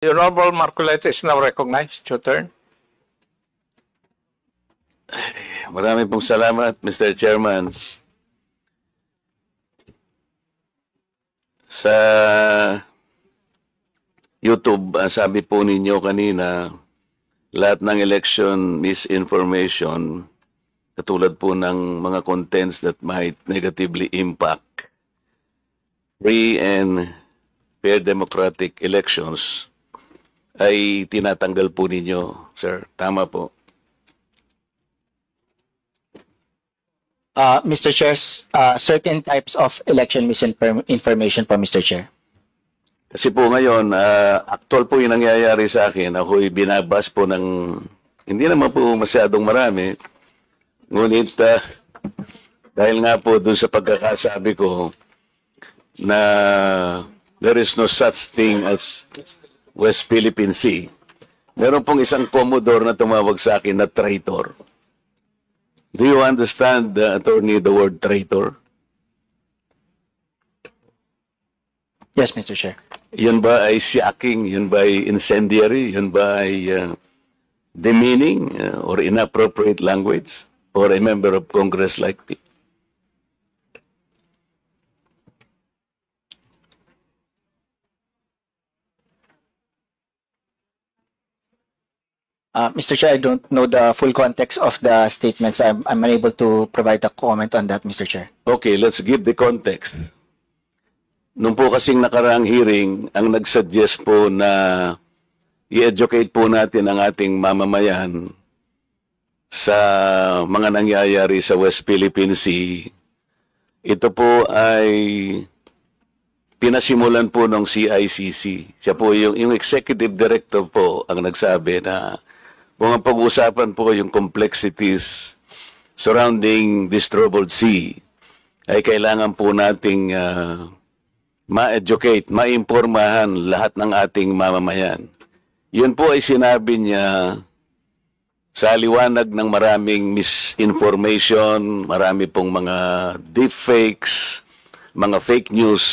The Honorable Marcoleta is now recognized. Your turn. Marami pong salamat, Mr. Chairman. Sa YouTube, sabi po ninyo kanina, lahat ng election misinformation, katulad po ng mga contents that might negatively impact free and fair democratic elections, ay tinatanggal po ninyo, sir. Tama po. Mr. Chair, certain types of election misinformation po, Mr. Chair. Kasi po ngayon, actual po yung nangyayari sa akin. Ako'y binabas po ng, hindi naman po masyadong marami. Ngunit dahil nga po doon sa pagkakasabi ko na there is no such thing as West Philippine Sea, meron pong isang Commodore na tumawag sa akin na traitor. Do you understand, attorney, the word traitor? Yes, Mr. Chair. Yun ba ay shocking? Yun ba ay incendiary? Yun ba ay demeaning or inappropriate language for a member of Congress like me? Mr. Chair, I don't know the full context of the statement, so I'm unable to provide a comment on that, Mr. Chair. Okay, let's give the context. Nung po kasing nakaraang hearing, ang nagsuggest po na i-educate po natin ang ating mamamayan sa mga nangyayari sa West Philippine Sea, ito po ay pinasimulan po ng CICC. Siya po yung executive director po ang nagsabi na kung ang pag-uusapan po yung complexities surrounding this troubled sea, ay kailangan po nating ma-educate, ma-impormahan lahat ng ating mamamayan. Yun po ay sinabi niya sa liwanag ng maraming misinformation, marami pong mga deepfakes, mga fake news.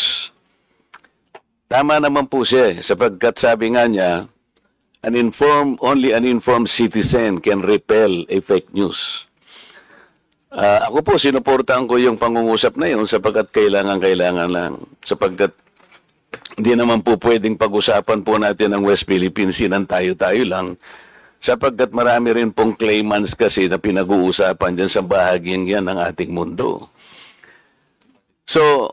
Tama naman po siya sapagkat sabi nga niya, only an informed citizen can repel a fake news. Ako po, sinuportahan ko yung pangungusap na yun sapagkat kailangan lang. Sapagkat hindi naman po pwedeng pag-usapan po natin ang West Philippine Sea ng tayo-tayo lang. Sapagkat marami rin pong claimants kasi na pinag-uusapan dyan sa bahagyang yan ng ating mundo. So,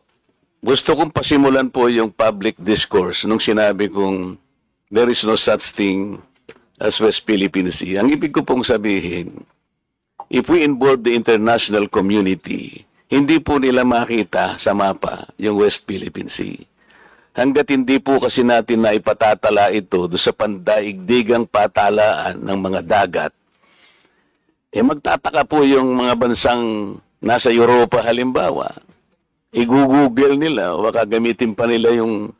gusto kong pasimulan po yung public discourse nung sinabi kong there is no such thing as West Philippine Sea. Ang ibig ko pong sabihin, if we involve the international community, hindi po nila makita sa mapa yung West Philippine Sea. Hanggat hindi po kasi natin na ipatatala ito do sa pandaigdigang patalaan ng mga dagat, magtataka po yung mga bansang nasa Europa halimbawa. I-google nila o baka gamitin pa nila yung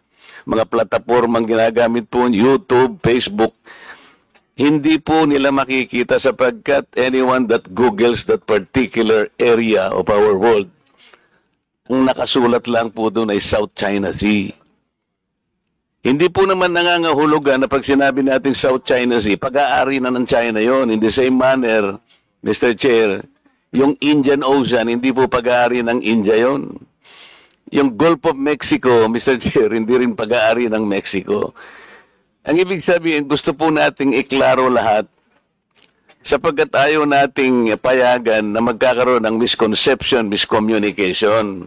mga platapormang ginagamit po, YouTube, Facebook. Hindi po nila makikita sapagkat anyone that Googles that particular area of our world, ang nakasulat lang po doon ay South China Sea. Hindi po naman nangangahulugan na pag sinabi natin South China Sea, pag-aari na ng China yon. In the same manner, Mr. Chair, yung Indian Ocean, hindi po pag-aari ng India yon. Yung Gulf of Mexico, Mr. Chair, hindi rin pag-aari ng Mexico. Ang ibig sabihin, gusto po nating iklaro lahat sapagkat ayaw nating payagan na magkakaroon ng misconception, miscommunication.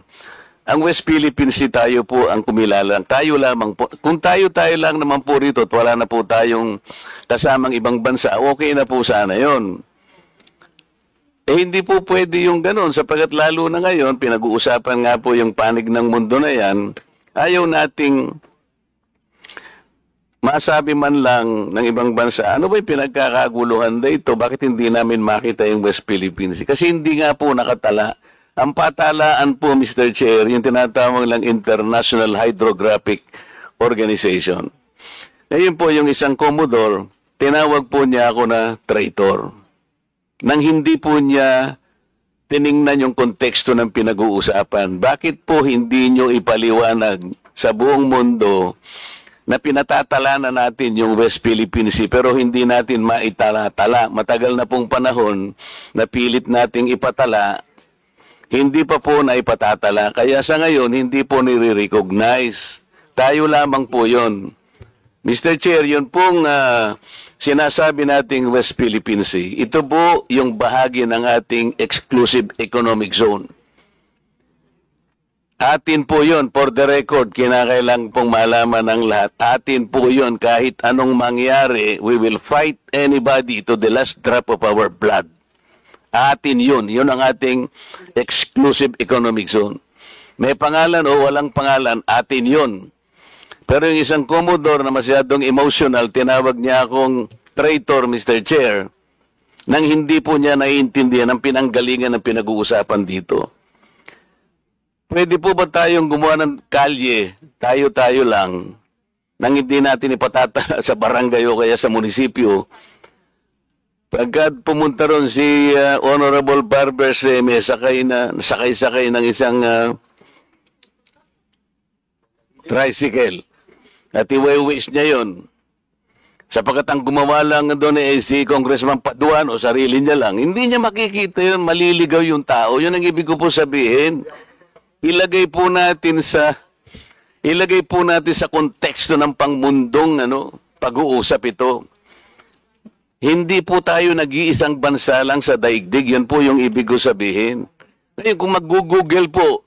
Ang West Philippine Sea tayo po ang kumilala. Tayo lamang po. Kung tayo lang naman po rito at wala na po tayong kasamang ibang bansa, okay na po sana yon. Hindi po pwede yung ganun sapagkat lalo na ngayon, pinag-uusapan nga po yung panig ng mundo na yan, ayaw nating masabi man lang ng ibang bansa, ano ba yung pinagkakaguluhan na ito? Bakit hindi namin makita yung West Philippine Sea? Kasi hindi nga po nakatala. Ang patalaan po, Mr. Chair, yung tinatawag lang International Hydrographic Organization. Ngayon po yung isang Commodore, tinawag po niya ako na traitor. Nang hindi po niya tiningnan yung konteksto ng pinag-uusapan, bakit po hindi nyo ipaliwanag sa buong mundo na pinatatala na natin yung West Philippine Sea pero hindi natin maitala-tala. Matagal na pong panahon na pilit nating ipatala, hindi pa po na ipatatala. Kaya sa ngayon, hindi po nire-recognize. Tayo lamang po yon. Mr. Chair, yun pong sinasabi nating West Philippine Sea. Ito po yung bahagi ng ating exclusive economic zone. Atin po yun, for the record, kinakailang pong malaman ng lahat. Atin po yun, kahit anong mangyari, we will fight anybody to the last drop of our blood. Atin yun, yun ang ating exclusive economic zone. May pangalan o walang pangalan, atin yun. Pero yung isang Commodore na masyadong emotional, tinawag niya akong traitor, Mr. Chair, nang hindi po niya naiintindihan ang pinanggalingan ng pinag-uusapan dito. Pwede po ba tayong gumawa ng kalye, tayo-tayo lang, nang hindi natin ipatatala sa barangay o kaya sa munisipyo? Pagkat pumunta ron si Honorable Barber Seme, sakay ng isang tricycle. At i-wish niya yon. Sapagkat ang gumawa lang doon si Congressman Paduan o sarili niya lang, hindi niya makikita yun, maliligaw yung tao. Yun ang ibig ko po sabihin. Ilagay po natin sa konteksto ng pangmundong pag-uusap ito. Hindi po tayo nag-iisang bansa lang sa daigdig. Yan po yung ibig ko sabihin. Ngayon, kung mag-google po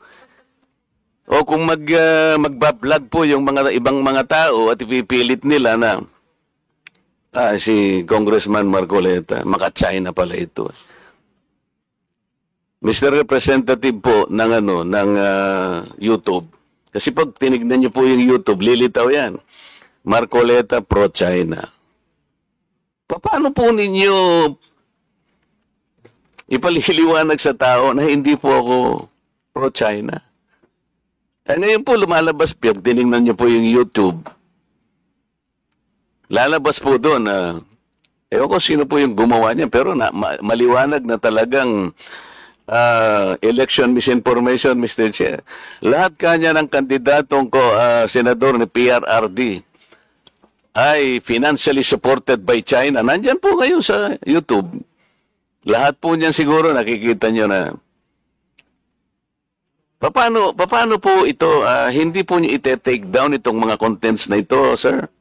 o kung magbablog po yung mga ibang mga tao at ipipilit nila na si Congressman Marcoleta, maka-China pala ito. Mr. Representative po ng YouTube. Kasi pag tinignan niyo po yung YouTube, lilitaw yan. Marcoleta pro-China. Paano po ninyo ipaliliwanag sa tao na hindi po ako pro-China? Ngayon po lumalabas, pag tinignan niyo po yung YouTube, lalabas po doon ewan ko sino po yung gumawa niya, pero maliwanag na talagang election misinformation, Mr. Chair. Lahat kanya ng kandidatong senador ni PRRD ay financially supported by China. Nandyan po ngayon sa YouTube. Lahat po niyan siguro nakikita nyo na. Paano po ito, hindi po niyo ite-take down itong mga contents na ito, sir?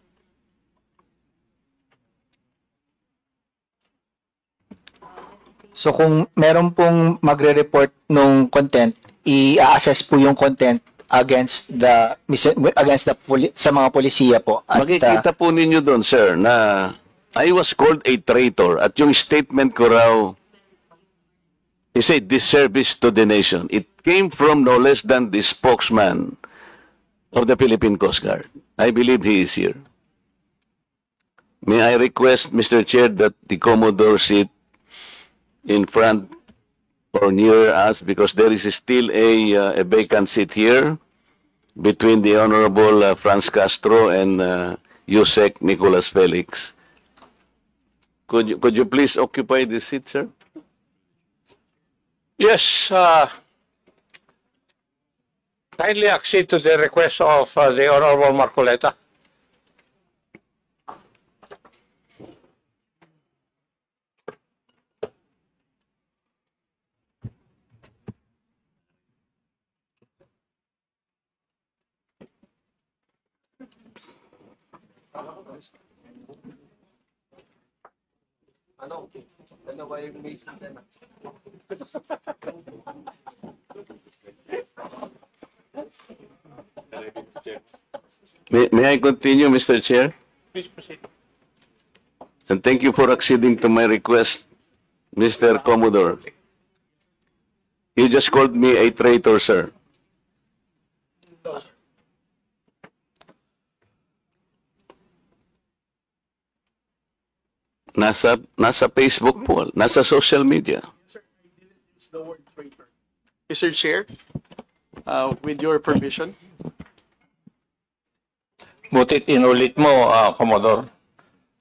So kung meron pong magre-report nung content, i-assess po yung content against sa mga polisiya po. At, makikita po ninyo doon, sir, na I was called a traitor at yung statement ko raw is a disservice to the nation. It came from no less than the spokesman of the Philippine Coast Guard. I believe he is here. May I request, Mr. Chair, that the Commodore sit in front or near us because there is still a vacant seat here between the Honorable Franz Castro and Yusek Nicolas Felix. Could you please occupy this seat, sir? Yes, kindly accede to the request of the Honorable Marcoleta. May I continue, Mr. Chair? Please proceed. And thank you for acceding to my request, Mr. Commodore. You just called me a traitor, sir. Nasa Facebook po, nasa social media. Mr. Chair, with your permission. Butit inulit mo, Commodore.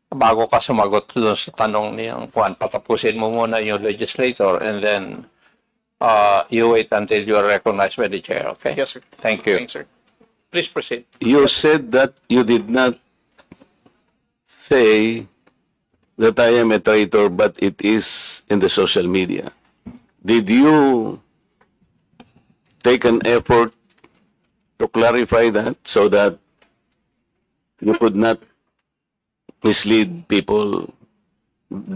Bago ka sumagot doon sa tanong niyang Juan, patapusin mo muna yung legislator and then you wait until you are recognized by the chair, okay? Yes, sir. Thank you. Thanks, sir. Please proceed. You said that you did not say that I am a traitor, but it is in the social media. Did you take an effort to clarify that so that you could not mislead people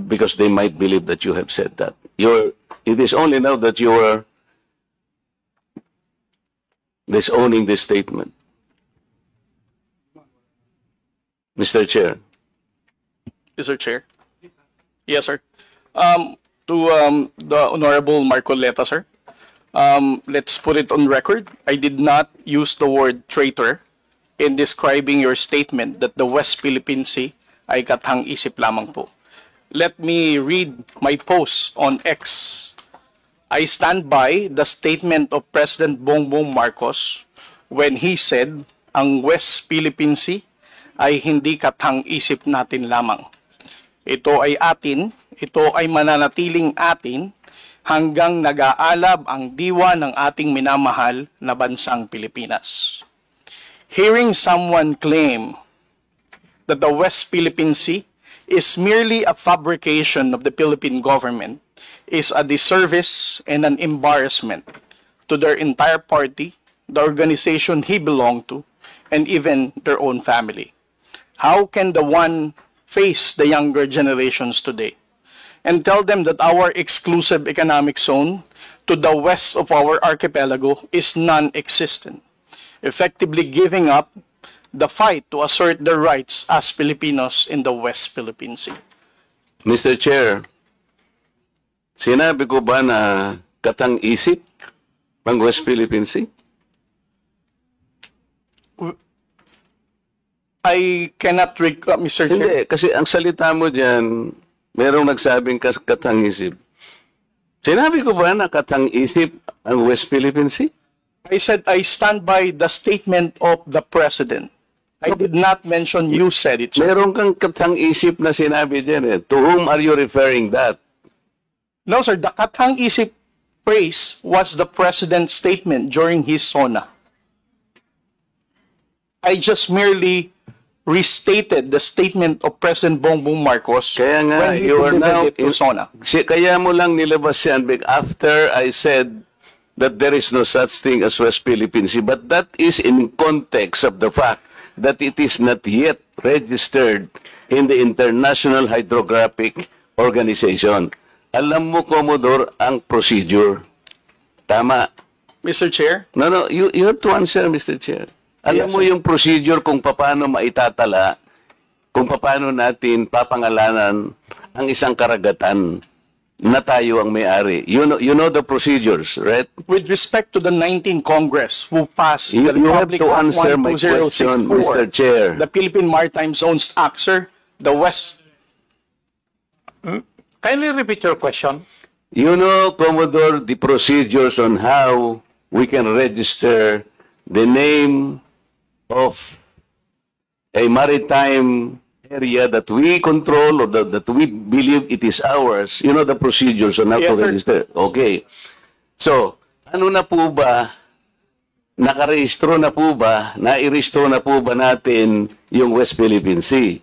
because they might believe that you have said that? It is only now that you are disowning this statement. Mr. Chair. Mr. Chair. Yes, sir. To the Honorable Marcoleta, sir. Let's put it on record. I did not use the word traitor in describing your statement that the West Philippine Sea ay kathang-isip lamang po. Let me read my post on X. I stand by the statement of President Bongbong Marcos when he said ang West Philippine Sea ay hindi kathang-isip natin lamang. Ito ay atin, ito ay mananatiling atin hanggang nag-aalab ang diwa ng ating minamahal na bansang Pilipinas. Hearing someone claim that the West Philippine Sea is merely a fabrication of the Philippine government is a disservice and an embarrassment to their entire party, the organization he belonged to, and even their own family. How can the one face the younger generations today and tell them that our exclusive economic zone to the west of our archipelago is non-existent, effectively giving up the fight to assert their rights as Filipinos in the West Philippine Sea? Mr. Chair, sinabi ko ba na katang-isip ang West Philippine Sea? I cannot recall, Mr. Chair. Hindi, kasi ang salita mo dyan, merong nagsabing katang-isip. Sinabi ko ba na katang-isip ang West Philippine Sea? I said I stand by the statement of the President. I did not mention you said it, sir. Meron kang katang-isip na sinabi dyan eh. To whom are you referring that? No, sir. The katang-isip phrase was the President's statement during his SONA. I just merely restated the statement of President Bongbong Marcos Kaya nga, when he you are now, delivered it to SONA. kaya mo lang nilabas yan after I said that there is no such thing as West Philippine Sea, but that is in context of the fact that it is not yet registered in the International Hydrographic Organization. Alam mo, Commodore, ang procedure. Tama. Mr. Chair, No, you have to answer, Mr. Chair. Alam Yes, mo sir. yung procedure kung paano maitatala, kung paano natin papangalanan ang isang karagatan na tayo ang may-ari. You know the procedures, right? with respect to the 19th Congress who passed You the have Republic to Act answer my question, 12064, Mr. Chair. the Philippine Maritime Zones Act, sir, the West. Kindly repeat your question. You know, Commodore, the procedures on how we can register the name of a maritime area that we control or that we believe it is ours. You know the procedures on how Yes, to sir. register. Okay. So, ano na po ba, nakarehistro na po ba, nairehistro na po ba natin yung West Philippine Sea?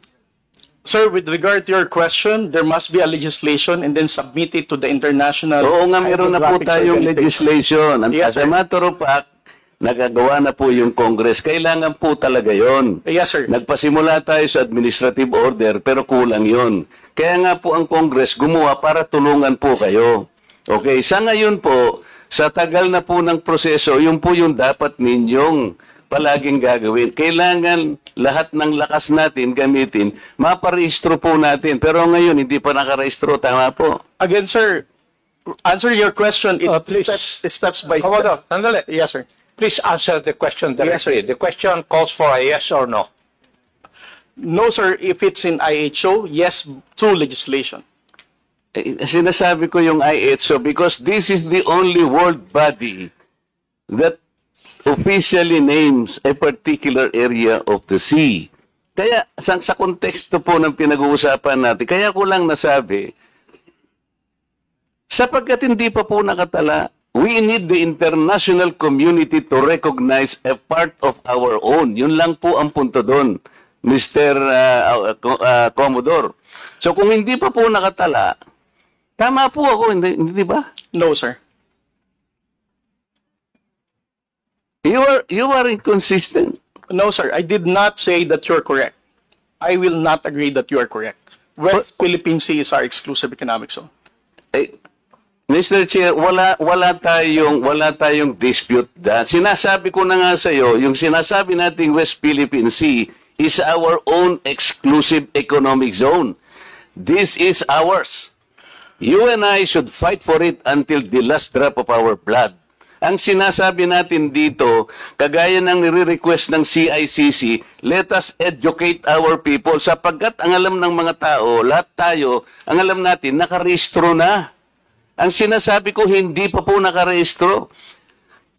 Sir, with regard to your question, there must be a legislation and then submit it to the international. Oo nga, meron na po Hydrographic tayong Organization. legislation. And Yes, as a sir. matter of fact, nagagawa na po yung Congress. Kailangan po talaga yon. Yes, sir. Nagpasimula tayo sa administrative order, pero kulang yon. Kaya nga po ang Congress gumawa para tulungan po kayo. Okay, sa ngayon po, sa tagal na po ng proseso, yun po yung dapat ninyong palaging gagawin. Kailangan lahat ng lakas natin gamitin, maparehistro po natin. Pero ngayon, hindi pa nakarehistro. Tama po. Again, sir, answer your question. It Please. steps by Commodore, step. sandali. Yes, sir. Please answer the question Yes, directly. The question calls for a yes or no. No, sir. If it's in IHO, yes, through legislation. Sinasabi ko yung IHO because this is the only world body that officially names a particular area of the sea. Kaya sa konteksto po ng pinag-uusapan natin, kaya ko lang nasabi, sapagkat hindi pa po nakatala we need the international community to recognize a part of our own. Yun lang po ang punto doon, Mr. Commodore. So kung hindi pa po nakatala, tama po ako, hindi ba? No, sir. You are inconsistent. No, sir. I did not say that you're correct. I will not agree that you are correct. West Philippine Sea is our exclusive economic zone. Eh, Mr. Chair, wala tayong dispute that. Sinasabi ko na nga sa iyo, yung sinasabi nating West Philippine Sea is our own exclusive economic zone. This is ours. You and I should fight for it until the last drop of our blood. Ang sinasabi natin dito, kagaya ng nire-request ng CICC, let us educate our people sapagkat ang alam ng mga tao, lahat tayo, ang alam natin, nakarehistro na. Ang sinasabi ko, hindi pa po nakarehistro.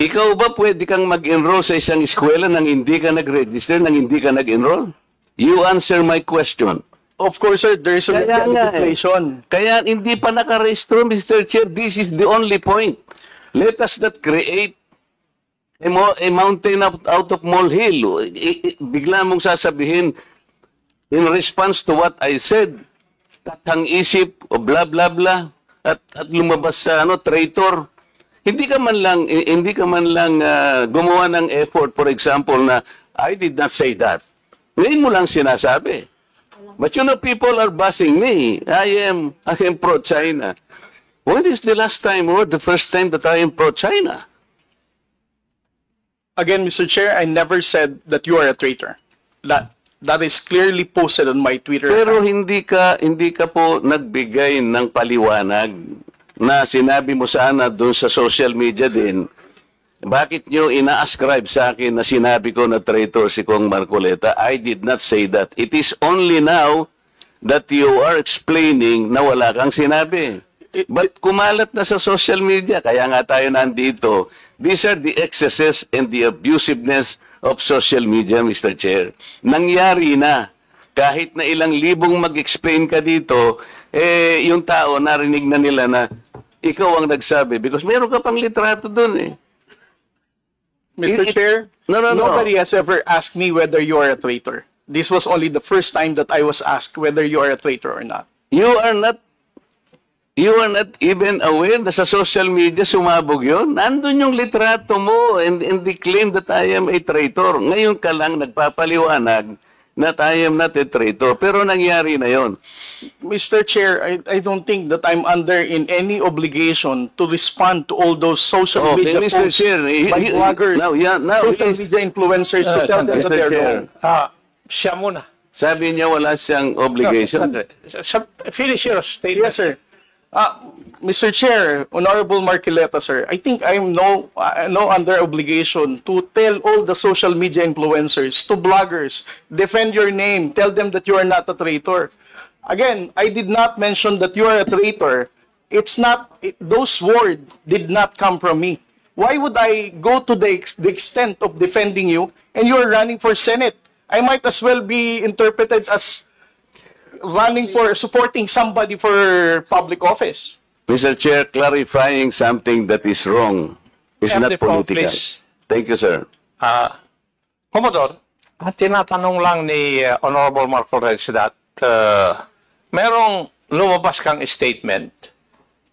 Ikaw ba pwede kang mag-enroll sa isang eskwela nang hindi ka nag-register, nang hindi ka nag-enroll? You answer my question. Of course, sir, there is a legislation. Kaya hindi pa nakarehistro, Mr. Chair. This is the only point. Let us not create a mountain out of molehill. Bigla mong sasabihin, in response to what I said, tathang isip o blah blah blah at lumabas sa traitor. Hindi ka man lang gumawa ng effort, for example, na I did not say that. Ngayon mo lang sinasabi. But you know, people are bashing me. I am pro-China. When is the last time or the first time that I am pro-China? Again, Mr. Chair, I never said that you are a traitor. That is clearly posted on my Twitter Pero account. hindi ka po nagbigay ng paliwanag na sinabi mo sana doon sa social media din. Bakit nyo ina-ascribe sa akin na sinabi ko na traitor si Kong Marcoleta? I did not say that. It is only now that you are explaining na wala kang sinabi. But kumalat na sa social media, kaya nga tayo nandito. These are the excesses and the abusiveness of social media, Mr. Chair. Nangyari na. Kahit na ilang libong mag-explain ka dito, yung tao narinig na nila na ikaw ang nagsabi. Because meron ka pang litrato dun eh. Mr. Chair, No. nobody has ever asked me whether you are a traitor. This was only the first time that I was asked whether you are a traitor or not. You are not even aware na sa social media sumabog yun. Nandun yung litrato mo and the claim that I am a traitor. Ngayon ka lang nagpapaliwanag na I am not a traitor. Pero nangyari na yon. Mr. Chair, I don't think that I'm under in any obligation to respond to all those social media Mr. posts Chair, by bloggers, now, social media influencers to tell them that Mr. they're Chair. wrong. Siya muna. Sabi niya wala siyang obligation. Finish your statement. Yes, sir. Mr. Chair, Honorable Marcoleta, sir, I think I'm no under obligation to tell all the social media influencers, to bloggers, defend your name, tell them that you are not a traitor. Again, I did not mention that you are a traitor. Those words did not come from me. Why would I go to the extent of defending you and you are running for Senate? I might as well be interpreted as supporting somebody for public office. Mr. Chair, clarifying something that is wrong is Have not the floor, political. please. Thank you, sir. Commodore, tinatanong lang ni Honorable Marco Reyes that merong lumabas kang statement.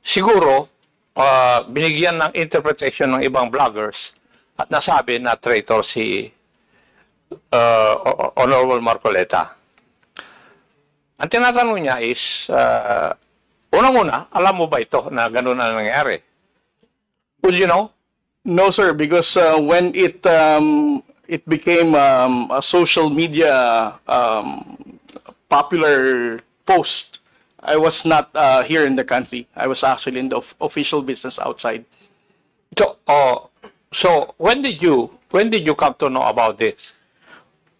Siguro, binigyan ng interpretation ng ibang vloggers at nasabi na traitor si Honorable Marcoleta. Ang tinatanong niya is, unang-una, alam mo ba ito na gano'n na nangyari? Would you know? No, sir, because when it became a social media popular post, I was not here in the country. I was actually in the official business outside. So when did you come to know about this?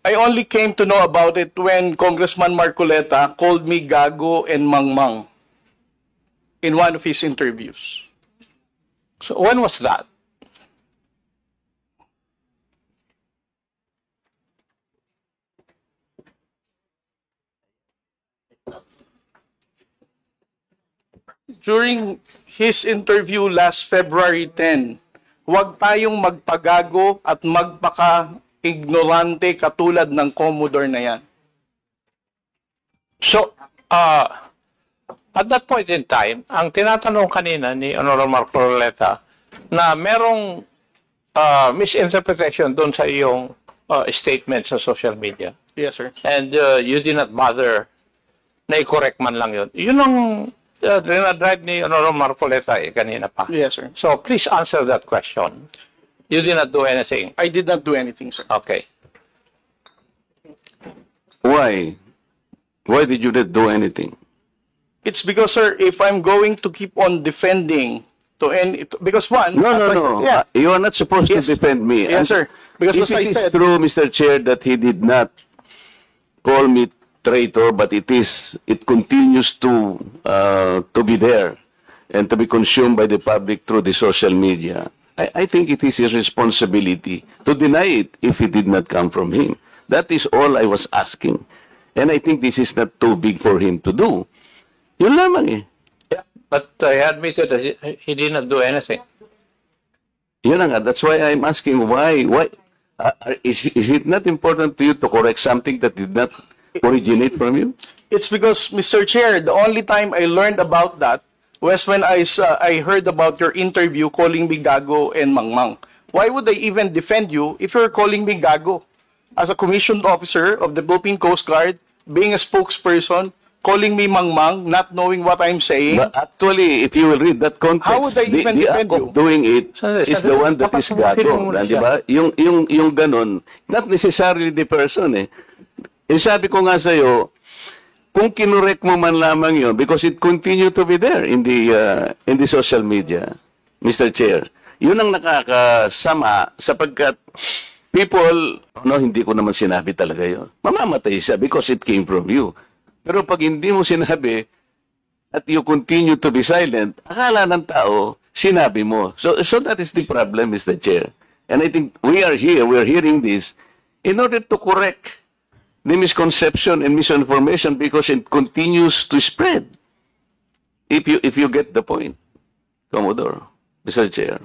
I only came to know about it when Congressman Marcoleta called me Gago and Mangmang in one of his interviews. So when was that? during his interview last February 10, huwag tayong magpagago at magpaka-ignorante katulad ng Commodore na yan. So, at that point in time, ang tinatanong kanina ni Honorable Marcoleta na merong misinterpretation doon sa iyong statement sa social media. Yes, sir. And you did not bother na i-correct man lang yun. Yun ang dinadrive ni Honorable Marcoleta kanina pa. Yes, sir. So, please answer that question. You did not do anything. I did not do anything, sir. Okay. Why? Why did you not do anything? It's because, sir, if I'm going to keep on defending to any, because one, No. Yeah. You are not supposed Yes. to defend me. Yes, sir. Because If as I it said, is true, Mr. Chair, that he did not call me traitor, but it continues to be there and to be consumed by the public through the social media. I think it is his responsibility to deny it if it did not come from him. That is all I was asking. And I think this is not too big for him to do. Yun lamang eh. Yeah. But he admitted that he did not do anything. Yun na nga. That's why I'm asking why is it not important to you to correct something that did not originate from you? it's because, Mr. Chair, the only time I learned about that was when I heard about your interview calling me gago and mangmang. Why would I even defend you if you're calling me gago? As a commissioned officer of the Philippine Coast Guard, being a spokesperson, calling me mangmang, not knowing what I'm saying. But actually, if you will read that context, How would I even the defend act you? of doing it Sandali, is the sandali. one that is Papasukin mo gago. muna Di ba? Yung ganon, not necessarily the person eh. Sabi ko nga sa'yo, kung kinurek mo man lamang yun, because it continue to be there in the social media, Mr. Chair, yun ang nakakasama sapagkat people, hindi ko naman sinabi talaga yun. Mamamatay siya because it came from you. Pero pag hindi mo sinabi at you continue to be silent, akala ng tao, sinabi mo. So that is the problem, Mr. Chair. And I think we are hearing this in order to correct the misconception and misinformation because it continues to spread. If you get the point, Commodore, Mr. Chair.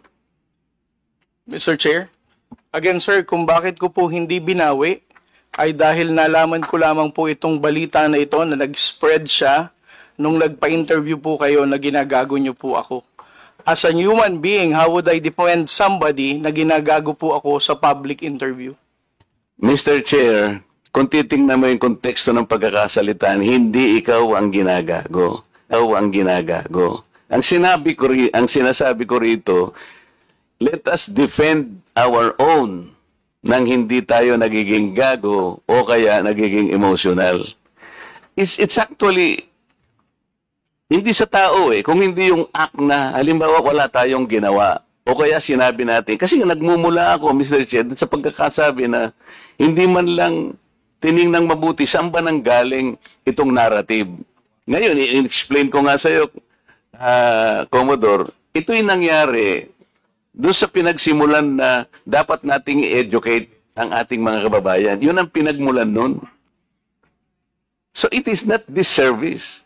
Mr. Chair, again, sir, kung bakit ko po hindi binawi ay dahil nalaman ko lamang po itong balita na ito na nag-spread siya nung nagpa-interview po kayo na ginagago niyo po ako. As a human being, how would I defend somebody na ginagago po ako sa public interview? Mr. Chair, kung titingnan mo yung konteksto ng pagkakasalitan, hindi ikaw ang ginagago. Ikaw ang ginagago. Ang sinasabi ko rito, let us defend our own nang hindi tayo nagiging gago o kaya nagiging emotional. It's actually hindi sa tao eh. Kung hindi yung act na, halimbawa wala tayong ginawa o kaya sinabi natin. Kasi nagmumula ako, Mr. Chair, sa pagkakasabi na hindi man lang tiningnang mabuti saan ba nang galing itong narrative. Ngayon, i-explain ko nga sa'yo, Commodore, ito'y nangyari doon sa pinagsimulan na dapat nating i-educate ang ating mga kababayan. Yun ang pinagmulan nun. So it is not disservice.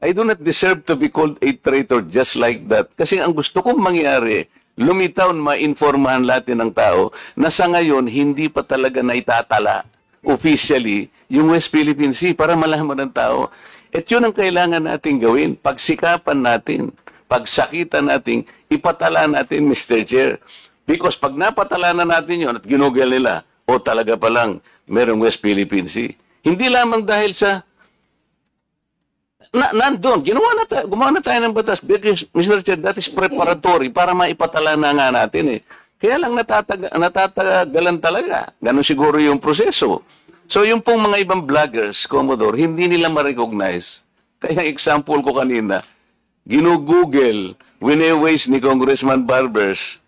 I do not deserve to be called a traitor just like that. Kasi ang gusto kong mangyari, lumitaw, ma-informahan natin ng tao na sa ngayon, hindi pa talaga naitatala officially yung West Philippine Sea para malaman ng tao. At yun ang kailangan natin gawin. Pagsikapan natin, pagsakitan natin, ipatala natin, Mr. Chair. Because pag napatala na natin yun at ginugel nila, talaga palang merong West Philippine Sea. Hindi lamang dahil sa nandun, gumawa na tayo ng batas. Because, Mr. Chair, that is preparatory para maipatala na nga natin eh. Kaya lang natatagalan talaga. Ganun siguro yung proseso. So yung pong mga ibang vloggers, Commodore, hindi nila ma-recognize. Kaya example ko kanina, ginugoogle, wine-waste ni Congressman Barbers,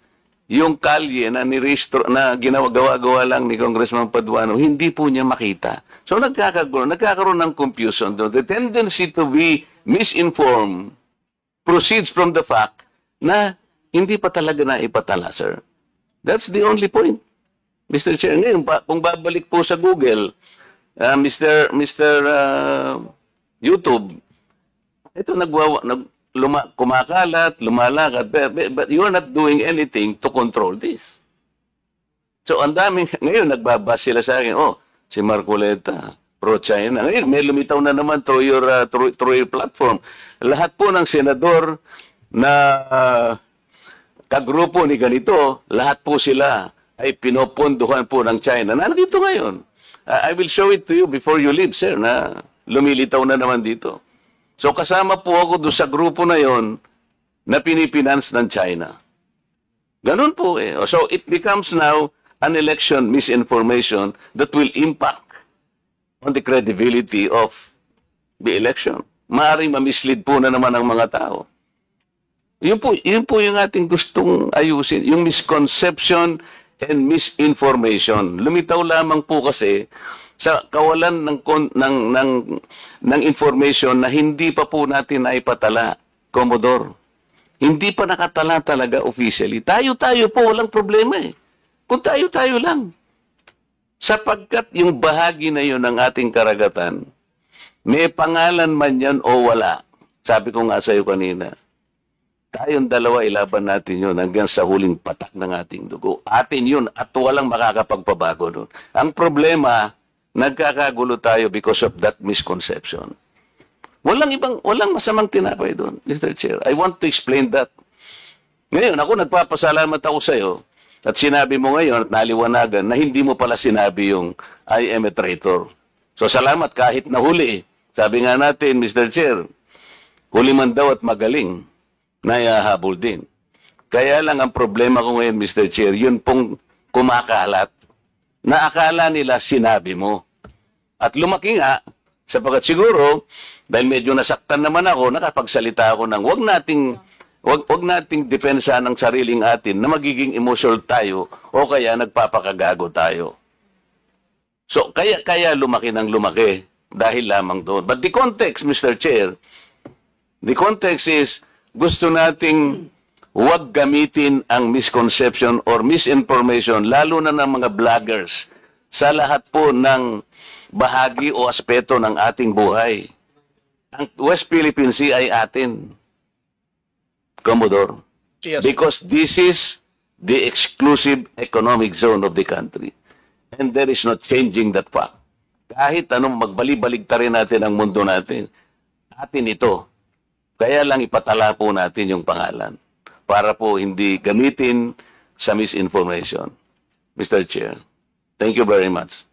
yung kalye na gawa lang ni Congressman Paduano, hindi po niya makita. So nagkakaroon ng confusion. The tendency to be misinformed proceeds from the fact na hindi pa talaga na ipatala, sir. That's the only point. Mr. Chair, ngayon, kung babalik po sa Google, Mr. YouTube, ito kumakalat, lumalakad, but you are not doing anything to control this. So, ang daming, ngayon, nagbabas sila sa akin, oh, si Marcoleta, pro-China. Ngayon, may lumitaw na naman through your platform. Lahat po ng senador na kagrupo ni ganito, lahat po sila ay pinopondohan po ng China. Nandito ngayon. I will show it to you before you leave, sir, na lumilitaw na naman dito. So kasama po ako doon sa grupo na yon na pinipinance ng China. Ganun po eh. So it becomes now an election misinformation that will impact on the credibility of the election. Maaaring mamislead po na naman ang mga tao. Yun po yung ating gustong ayusin. Yung misconception and misinformation. Lumitaw lamang po kasi sa kawalan ng information na hindi pa po natin naipatala, Commodore. Hindi pa nakatala talaga officially. Tayo-tayo po, walang problema eh. Kung tayo-tayo lang. Sapagkat yung bahagi na yun ng ating karagatan, may pangalan man yan o wala. Sabi ko nga sa iyo kanina, tayong dalawa ilaban natin yun hanggang sa huling patak ng ating dugo. Atin yun at walang makakapagpabago nun. Ang problema, nagkakagulo tayo because of that misconception. Walang masamang tinapay doon, Mr. Chair. I want to explain that. Ngayon, ako nagpapasalamat ako sa iyo at sinabi mo ngayon at naliwanagan na hindi mo pala sinabi yung I am a traitor. So salamat kahit nahuli. Sabi nga natin, Mr. Chair, huli man daw at magaling, nayahabol din. Kaya lang ang problema ko ngayon, Mr. Chair, yun pong kumakalat na akala nila sinabi mo. At lumaki nga, sapagkat siguro, dahil medyo nasaktan naman ako, nakapagsalita ako ng wag nating depensa ng sariling atin na magiging emotional tayo o kaya nagpapakagago tayo. So, kaya lumaki ng lumaki dahil lamang doon. But the context, Mr. Chair, the context is gusto nating huwag gamitin ang misconception or misinformation, lalo na ng mga vloggers, sa lahat po ng bahagi o aspeto ng ating buhay. Ang West Philippine Sea ay atin, Commodore. Yes. Because this is the exclusive economic zone of the country. And there is no changing that fact. Kahit anong magbali-baligtarin natin ang mundo natin, atin ito. Kaya lang ipatala po natin yung pangalan para po hindi gamitin sa misinformation. Mr. Chair, thank you very much.